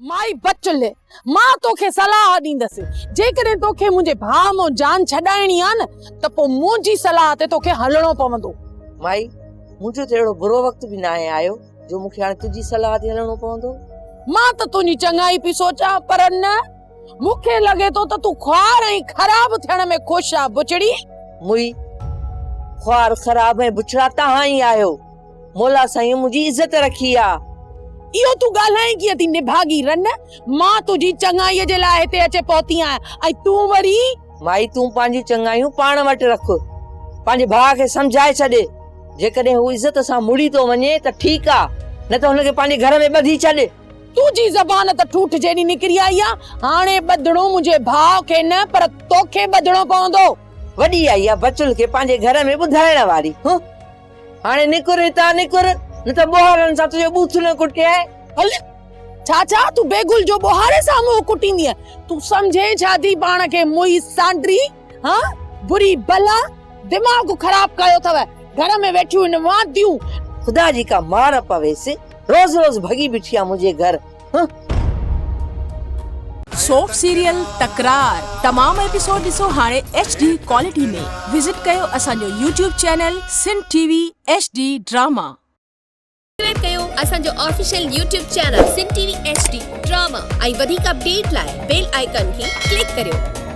माई बचले मां तोखे सलाह ॾींदसि जेकॾहिं तोखे मुंहिंजे भाउ मो जान छॾाइणी आहे न त पोइ मुंहिंजी सलाह ते तोखे हलणो पवंदो। माई मुझे तो एड़ो बुरो वक्त भी ना आयो जो मुखे हाणे तुझी सलाह ते हलणो पवंदो। मां त तुंहिंजी चङाई पई सोचां पर न मूंखे लॻे थो त तूं ख्वार ऐं ख़राब थियण में ख़ुशि आहे बुचड़ी। मुई ख्वार ख़राब ऐं बुछड़ा तहां ही आयो। मोला साईं मुझी इज्जत रखी आ। इहो तूं ॻाल्हाए कीअं थी निभागी रन। मां तुंहिंजी चङाईअ जे लाइ हिते अचे पहुती आहियां ऐं तूं वरी। माई तूं पंहिंजी चङायूं पाण वटि रख, पंहिंजे भाउ खे समझाए छॾे। जेकॾहिं हू इज्जत सां मुड़ी तो वञे त ठीकु आ, न त हुनखे पंहिंजे घर में ॿधी छॾे। तुंहिंजी ज़बान त ठूठ जेॾी निकिरी आई आ। हाणे ॿधणो मुंहिंजे भाउ खे न पर तोखे ॿधणो पवंदो। वॾी आई आ बचुल खे पंहिंजे घर में ॿुधाइण वारी। हाणे निकुर हितां निकुर, न त बोहारनि सां तुंहिंजो बूथ न कुटिया। हल छा तूं बेगुल जो बोहारे सां मुंहुं कुटींदीअ? तूं समझे छा थी पाण खे मुई सांडरी? हाँ बुरी बला दिमाग खराब कयो थव। घर में वेठियूं इन वादियूं। खुदा जी का मार पवेसे, रोज रोज भगी बिठिया मुझे घर। सोप सीरियल तकरार तमाम एपिसोड ॾिसो हाणे HD क्वालिटी में। विजिट कयो असांजो YouTube channel Sindh TV HD drama. Subscribe कयो असांजो official YouTube channel Sindh TV HD drama ऐं वधीक अपडेट लाइ बेल आइकन खे क्लिक करियो।